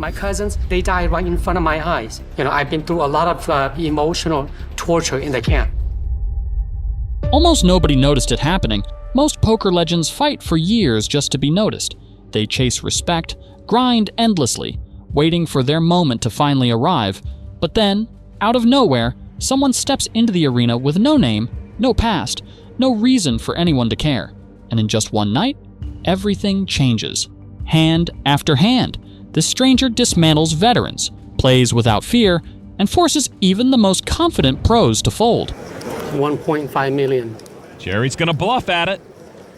My cousins, they died right in front of my eyes. I've been through a lot of emotional torture in the camp. Almost nobody noticed it happening. Most poker legends fight for years just to be noticed. They chase respect, grind endlessly, waiting for their moment to finally arrive. But then, out of nowhere, someone steps into the arena with no name, no past, no reason for anyone to care. And in just one night, everything changes. Hand after hand, this stranger dismantles veterans, plays without fear, and forces even the most confident pros to fold. 1.5 million. Jerry's gonna bluff at it.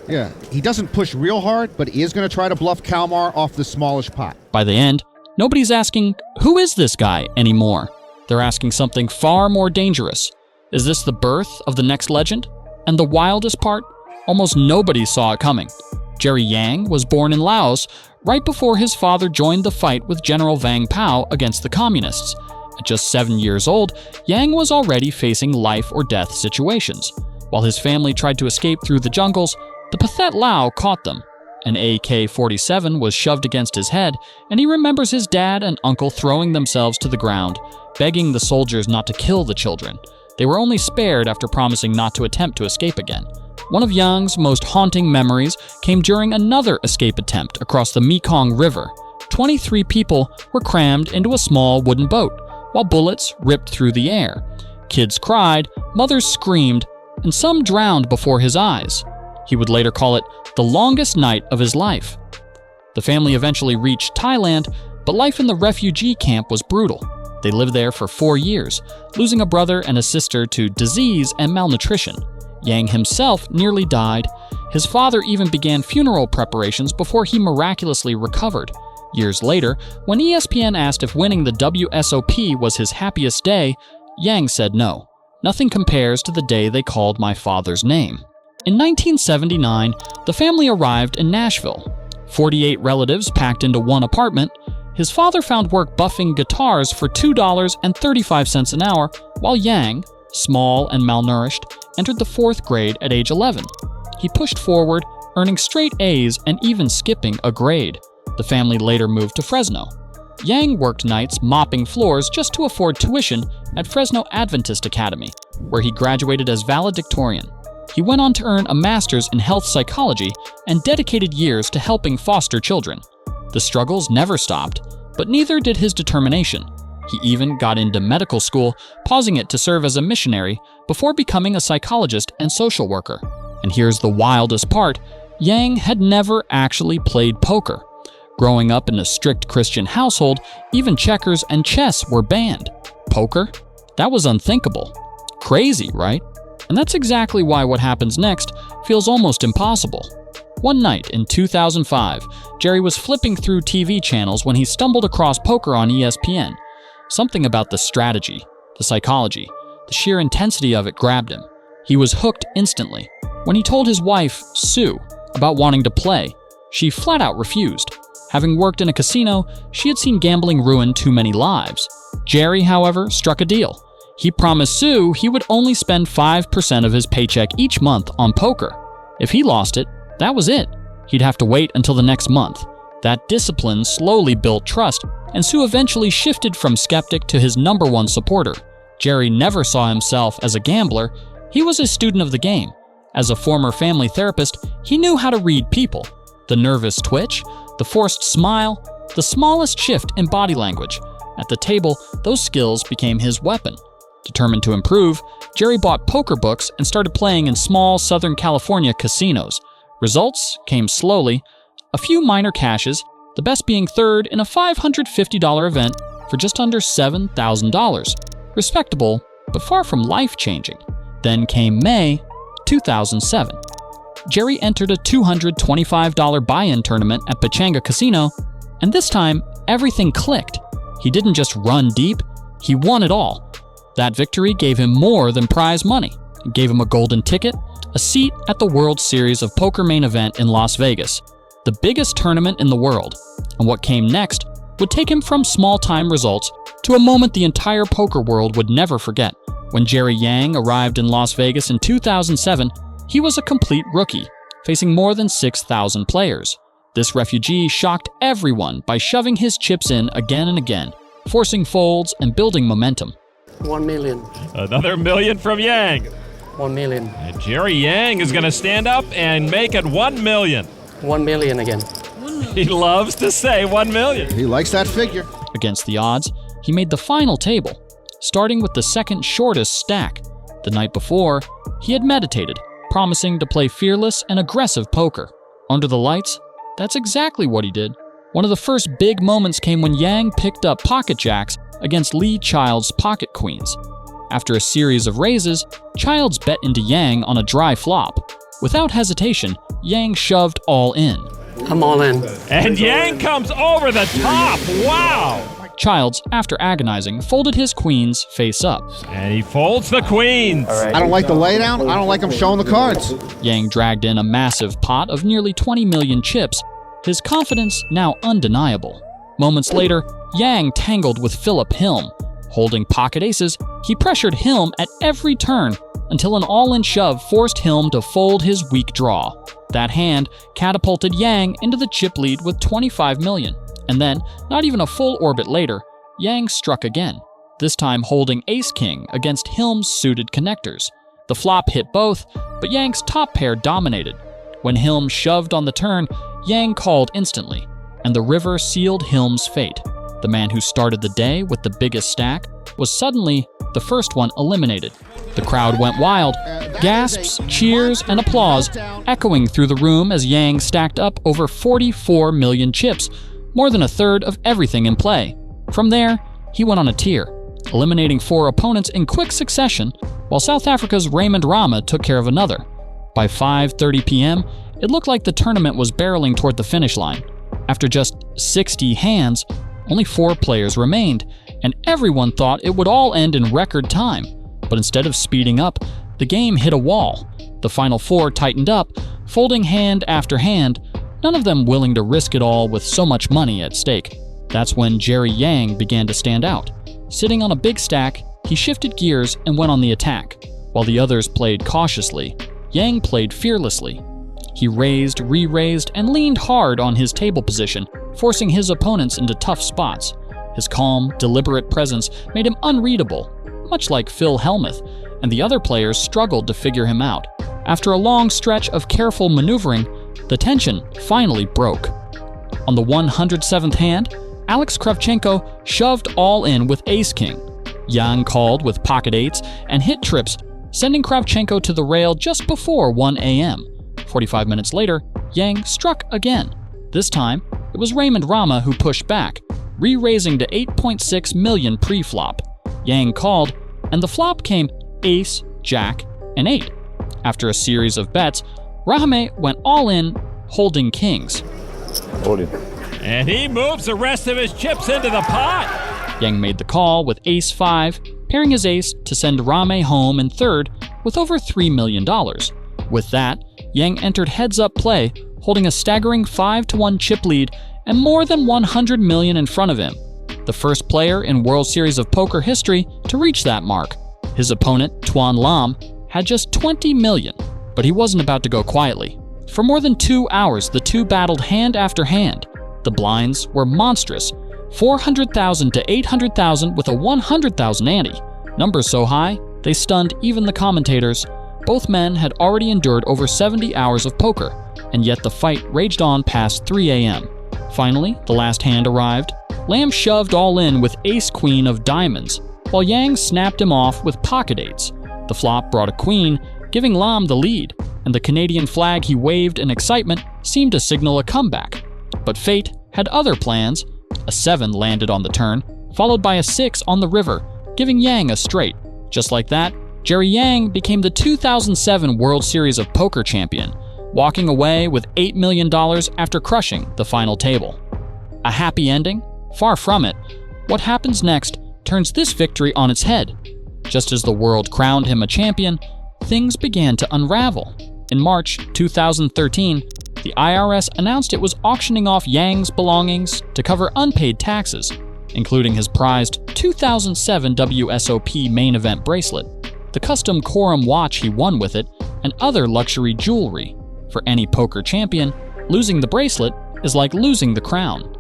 Yeah, he doesn't push real hard, but he is going to try to bluff Kalmar off the smallish pot. By the end, nobody's asking, who is this guy anymore? They're asking something far more dangerous. Is this the birth of the next legend? And the wildest part? Almost nobody saw it coming. Jerry Yang was born in Laos right before his father joined the fight with General Vang Pao against the communists. At just 7 years old, Yang was already facing life or death situations. While his family tried to escape through the jungles, the Pathet Lao caught them. An AK-47 was shoved against his head, and he remembers his dad and uncle throwing themselves to the ground, begging the soldiers not to kill the children. They were only spared after promising not to attempt to escape again. One of Yang's most haunting memories came during another escape attempt across the Mekong River. 23 people were crammed into a small wooden boat, while bullets ripped through the air. Kids cried, mothers screamed, and some drowned before his eyes. He would later call it the longest night of his life. The family eventually reached Thailand, but life in the refugee camp was brutal. They lived there for 4 years, losing a brother and a sister to disease and malnutrition. Yang himself nearly died. His father even began funeral preparations before he miraculously recovered. Years later, when ESPN asked if winning the WSOP was his happiest day, Yang said no. Nothing compares to the day they called my father's name. In 1979, the family arrived in Nashville. 48 relatives packed into one apartment. His father found work buffing guitars for $2.35 an hour, while Yang, small and malnourished, entered the 4th grade at age 11. He pushed forward, earning straight A's and even skipping a grade. The family later moved to Fresno. Yang worked nights mopping floors just to afford tuition at Fresno Adventist Academy, where he graduated as valedictorian. He went on to earn a master's in health psychology and dedicated years to helping foster children. The struggles never stopped, but neither did his determination. He even got into medical school, pausing it to serve as a missionary before becoming a psychologist and social worker. And here's the wildest part: Yang had never actually played poker. Growing up in a strict Christian household, even checkers and chess were banned. Poker? That was unthinkable. Crazy, right? And that's exactly why what happens next feels almost impossible. One night in 2005, Jerry was flipping through TV channels when he stumbled across poker on ESPN. Something about the strategy, the psychology, the sheer intensity of it grabbed him. He was hooked instantly. When he told his wife, Sue, about wanting to play, she flat out refused. Having worked in a casino, she had seen gambling ruin too many lives. Jerry, however, struck a deal. He promised Sue he would only spend 5% of his paycheck each month on poker. If he lost it, that was it. He'd have to wait until the next month. That discipline slowly built trust, and Sue eventually shifted from skeptic to his #1 supporter. Jerry never saw himself as a gambler. He was a student of the game. As a former family therapist, he knew how to read people. The nervous twitch, the forced smile, the smallest shift in body language. At the table, those skills became his weapon. Determined to improve, Jerry bought poker books and started playing in small Southern California casinos. Results came slowly. A few minor cashes, the best being third in a $550 event for just under $7,000. Respectable, but far from life-changing. Then came May 2007. Jerry entered a $225 buy-in tournament at Pechanga Casino, and this time, everything clicked. He didn't just run deep, he won it all. That victory gave him more than prize money. It gave him a golden ticket, a seat at the World Series of Poker main event in Las Vegas, the biggest tournament in the world. And what came next would take him from small-time results to a moment the entire poker world would never forget. When Jerry Yang arrived in Las Vegas in 2007, he was a complete rookie, facing more than 6,000 players. This refugee shocked everyone by shoving his chips in again and again, forcing folds and building momentum. 1 million. Another million from Yang. 1 million. And Jerry Yang is going to stand up and make it 1 million. 1 million again. He loves to say 1 million. He likes that figure. Against the odds, he made the final table, starting with the second shortest stack. The night before, he had meditated, promising to play fearless and aggressive poker. Under the lights, that's exactly what he did. One of the first big moments came when Yang picked up pocket jacks against Lee Child's pocket queens. After a series of raises, Childs bet into Yang on a dry flop. Without hesitation, Yang shoved all in. I'm all in. And Yang comes over the top. Wow. Childs, after agonizing, folded his queens face up. And he folds the queens. I don't like the laydown. I don't like him showing the cards. Yang dragged in a massive pot of nearly 20 million chips, his confidence now undeniable. Moments later, Yang tangled with Philip Hilm. Holding pocket aces, he pressured Hilm at every turn until an all-in shove forced Hilm to fold his weak draw. That hand catapulted Yang into the chip lead with 25 million. And then, not even a full orbit later, Yang struck again, this time holding ace-king against Hilm's suited connectors. The flop hit both, but Yang's top pair dominated. When Hilm shoved on the turn, Yang called instantly, and the river sealed Hilm's fate. The man who started the day with the biggest stack was suddenly the first one eliminated. The crowd went wild, gasps, cheers, and applause echoing through the room as Yang stacked up over 44 million chips, more than a third of everything in play. From there, he went on a tear, eliminating 4 opponents in quick succession, while South Africa's Raymond Rama took care of another. By 5:30 p.m., it looked like the tournament was barreling toward the finish line. After just 60 hands, only 4 players remained, and everyone thought it would all end in record time. But instead of speeding up, the game hit a wall. The final 4 tightened up, folding hand after hand, none of them willing to risk it all with so much money at stake. That's when Jerry Yang began to stand out. Sitting on a big stack, he shifted gears and went on the attack. While the others played cautiously, Yang played fearlessly. He raised, re-raised, and leaned hard on his table position, forcing his opponents into tough spots. His calm, deliberate presence made him unreadable, much like Phil Hellmuth, and the other players struggled to figure him out. After a long stretch of careful maneuvering, the tension finally broke. On the 107th hand, Alex Kravchenko shoved all in with ace-king. Yang called with pocket eights and hit trips, sending Kravchenko to the rail just before 1 a.m. 45 minutes later, Yang struck again. This time, it was Raymond Rama who pushed back, re-raising to 8.6 million pre-flop. Yang called, and the flop came ace, jack, and 8. After a series of bets, Rahame went all in, holding kings. And he moves the rest of his chips into the pot. Yang made the call with ace-5, pairing his ace to send Rahame home in third with over $3 million. With that, Yang entered heads-up play, holding a staggering 5-1 chip lead and more than 100 million in front of him. The first player in World Series of Poker history to reach that mark. His opponent, Tuan Lam, had just 20 million. But he wasn't about to go quietly. For more than 2 hours, the two battled hand after hand. The blinds were monstrous, 400,000 to 800,000 with a 100,000 ante. Numbers so high, they stunned even the commentators. Both men had already endured over 70 hours of poker, and yet the fight raged on past 3 a.m. Finally, the last hand arrived. Lam shoved all in with ace-queen of diamonds, while Yang snapped him off with pocket eights. The flop brought a queen, giving Lam the lead, and the Canadian flag he waved in excitement seemed to signal a comeback. But fate had other plans. A 7 landed on the turn, followed by a 6 on the river, giving Yang a straight. Just like that, Jerry Yang became the 2007 World Series of Poker champion, walking away with $8 million after crushing the final table. A happy ending? Far from it. What happens next turns this victory on its head. Just as the world crowned him a champion, things began to unravel. In March 2013, the IRS announced it was auctioning off Yang's belongings to cover unpaid taxes, including his prized 2007 WSOP main event bracelet, the custom Quorum watch he won with it, and other luxury jewelry. For any poker champion, losing the bracelet is like losing the crown.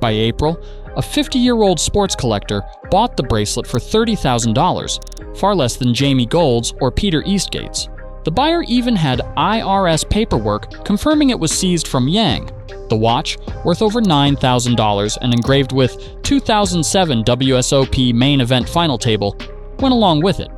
By April, a 50-year-old sports collector bought the bracelet for $30,000, far less than Jamie Gold's or Peter Eastgate's. The buyer even had IRS paperwork confirming it was seized from Yang. The watch, worth over $9,000 and engraved with 2007 WSOP main event final table, went along with it.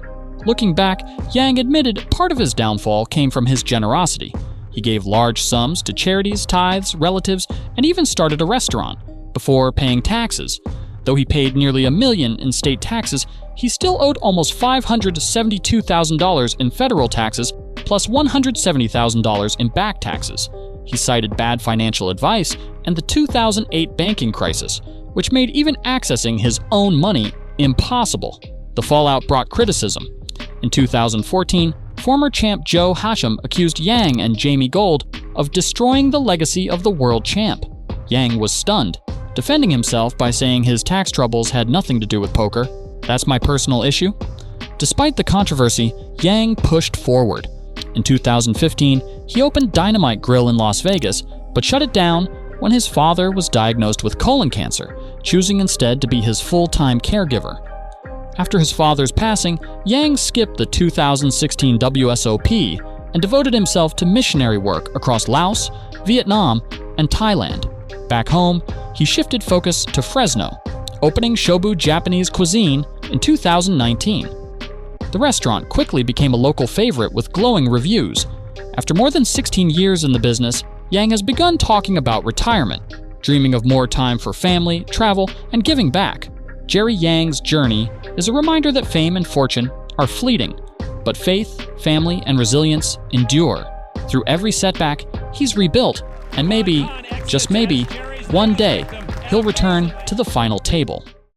Looking back, Yang admitted part of his downfall came from his generosity. He gave large sums to charities, tithes, relatives, and even started a restaurant before paying taxes. Though he paid nearly $1 million in state taxes, he still owed almost $572,000 in federal taxes plus $170,000 in back taxes. He cited bad financial advice and the 2008 banking crisis, which made even accessing his own money impossible. The fallout brought criticism. In 2014, former champ Joe Hashem accused Yang and Jamie Gold of destroying the legacy of the world champ. Yang was stunned, defending himself by saying his tax troubles had nothing to do with poker. That's my personal issue. Despite the controversy, Yang pushed forward. In 2015, he opened Dynamite Grill in Las Vegas, but shut it down when his father was diagnosed with colon cancer, choosing instead to be his full-time caregiver. After his father's passing, Yang skipped the 2016 WSOP and devoted himself to missionary work across Laos, Vietnam, and Thailand. Back home, he shifted focus to Fresno, opening Shobu Japanese Cuisine in 2019. The restaurant quickly became a local favorite with glowing reviews. After more than 16 years in the business, Yang has begun talking about retirement, dreaming of more time for family, travel, and giving back. Jerry Yang's journey is a reminder that fame and fortune are fleeting, but faith, family, and resilience endure. Through every setback, he's rebuilt, and maybe, just maybe, one day, he'll return to the final table.